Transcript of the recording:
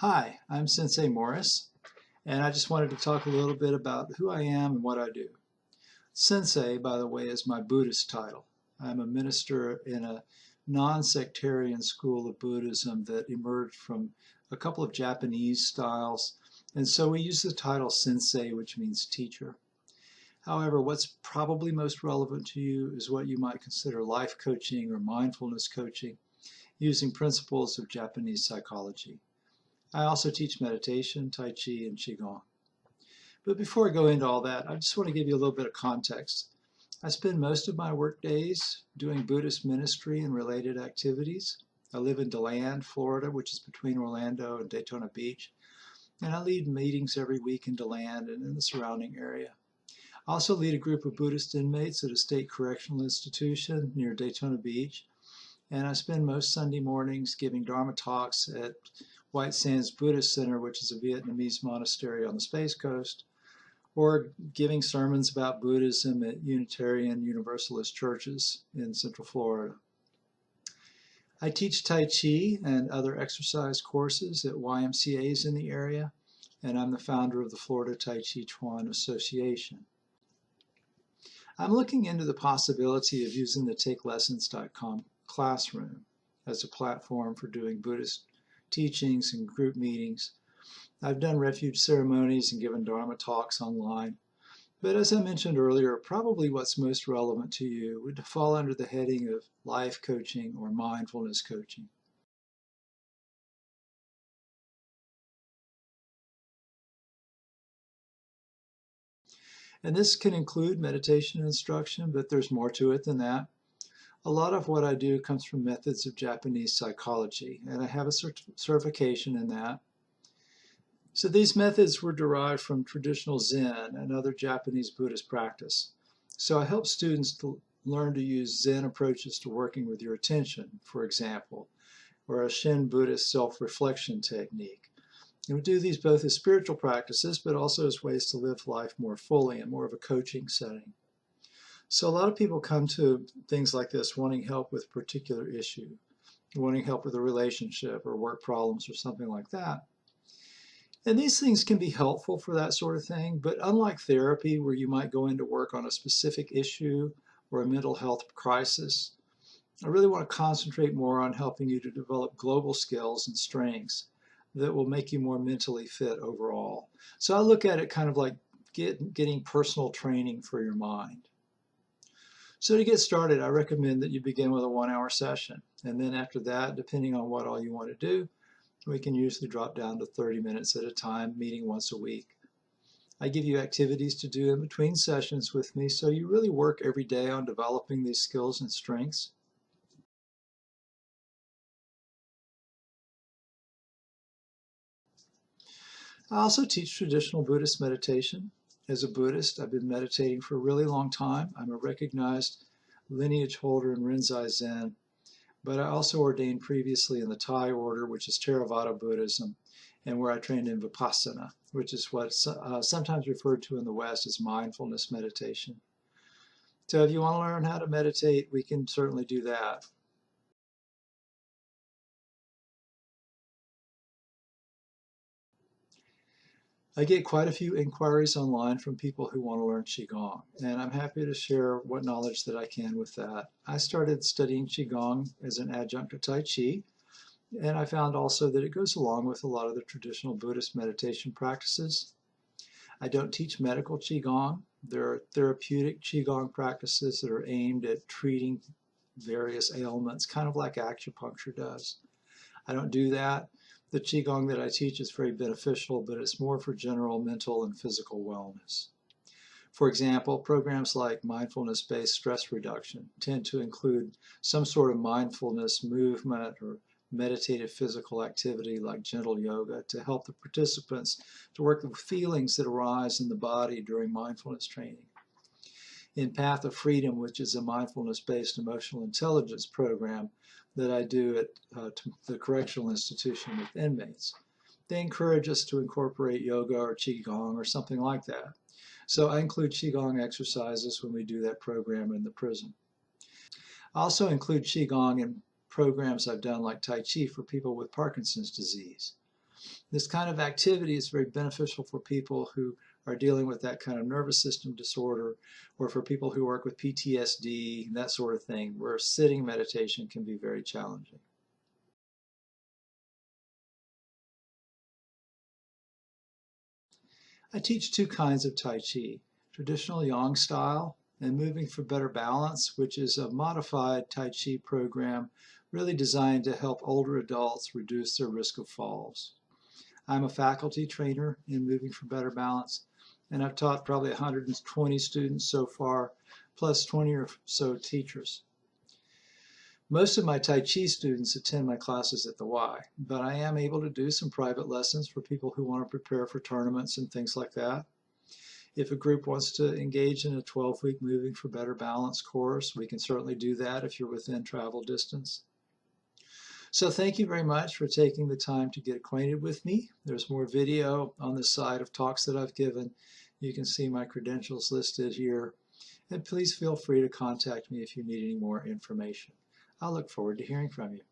Hi, I'm Sensei Morris, and I just wanted to talk a little bit about who I am and what I do. Sensei, by the way, is my Buddhist title. I'm a minister in a non-sectarian school of Buddhism that emerged from a couple of Japanese styles, and so we use the title Sensei, which means teacher. However, what's probably most relevant to you is what you might consider life coaching or mindfulness coaching, using principles of Japanese psychology. I also teach meditation, Tai Chi, and qigong. But before I go into all that, I just want to give you a little bit of context. I spend most of my work days doing Buddhist ministry and related activities. I live in DeLand, Florida, which is between Orlando and Daytona Beach, and I lead meetings every week in DeLand and in the surrounding area. I also lead a group of Buddhist inmates at a state correctional institution near Daytona Beach, and I spend most Sunday mornings giving Dharma talks at White Sands Buddhist Center, which is a Vietnamese monastery on the Space Coast, or giving sermons about Buddhism at Unitarian Universalist churches in Central Florida. I teach Tai Chi and other exercise courses at YMCAs in the area, and I'm the founder of the Florida Tai Chi Chuan Association. I'm looking into the possibility of using the TakeLessons.com classroom as a platform for doing Buddhist teachings and group meetings. I've done refuge ceremonies and given Dharma talks online. But as I mentioned earlier, probably what's most relevant to you would fall under the heading of life coaching or mindfulness coaching. And this can include meditation instruction, but there's more to it than that. A lot of what I do comes from methods of Japanese psychology, and I have a certification in that. So these methods were derived from traditional Zen and other Japanese Buddhist practice. So I help students to learn to use Zen approaches to working with your attention, for example, or a Shin Buddhist self-reflection technique. And we do these both as spiritual practices, but also as ways to live life more fully in more of a coaching setting. So a lot of people come to things like this wanting help with a particular issue, wanting help with a relationship or work problems or something like that. And these things can be helpful for that sort of thing, but unlike therapy, where you might go into work on a specific issue or a mental health crisis, I really want to concentrate more on helping you to develop global skills and strengths that will make you more mentally fit overall. So I look at it kind of like getting personal training for your mind. So to get started, I recommend that you begin with a 1-hour session. And then after that, depending on what all you want to do, we can usually drop down to 30 minutes at a time, meeting once a week. I give you activities to do in between sessions with me, so you really work every day on developing these skills and strengths. I also teach traditional Buddhist meditation. As a Buddhist, I've been meditating for a really long time. I'm a recognized lineage holder in Rinzai Zen, but I also ordained previously in the Thai order, which is Theravada Buddhism, and where I trained in Vipassana, which is what's sometimes referred to in the West as mindfulness meditation. So if you want to learn how to meditate, we can certainly do that. I get quite a few inquiries online from people who want to learn Qigong, and I'm happy to share what knowledge that I can with that. I started studying Qigong as an adjunct to Tai Chi, and I found also that it goes along with a lot of the traditional Buddhist meditation practices. I don't teach medical Qigong. There are therapeutic Qigong practices that are aimed at treating various ailments, kind of like acupuncture does. I don't do that. The Qigong that I teach is very beneficial, but it's more for general mental and physical wellness. For example, programs like mindfulness-based stress reduction tend to include some sort of mindfulness movement or meditative physical activity like gentle yoga to help the participants to work with feelings that arise in the body during mindfulness training. In Path of Freedom, which is a mindfulness-based emotional intelligence program that I do at the correctional institution with inmates, they encourage us to incorporate yoga or qigong or something like that. So I include qigong exercises when we do that program in the prison. I also include qigong in programs I've done like Tai Chi for people with Parkinson's disease. This kind of activity is very beneficial for people who are dealing with that kind of nervous system disorder, or for people who work with PTSD, that sort of thing, where sitting meditation can be very challenging. I teach two kinds of Tai Chi, traditional Yang style and moving for better balance, which is a modified Tai Chi program really designed to help older adults reduce their risk of falls. I'm a faculty trainer in moving for better balance, and I've taught probably 120 students so far, plus 20 or so teachers. Most of my Tai Chi students attend my classes at the Y, but I am able to do some private lessons for people who want to prepare for tournaments and things like that. If a group wants to engage in a 12-week Moving for Better Balance course, we can certainly do that if you're within travel distance. So thank you very much for taking the time to get acquainted with me. There's more video on the side of talks that I've given. You can see my credentials listed here. And please feel free to contact me if you need any more information. I'll look forward to hearing from you.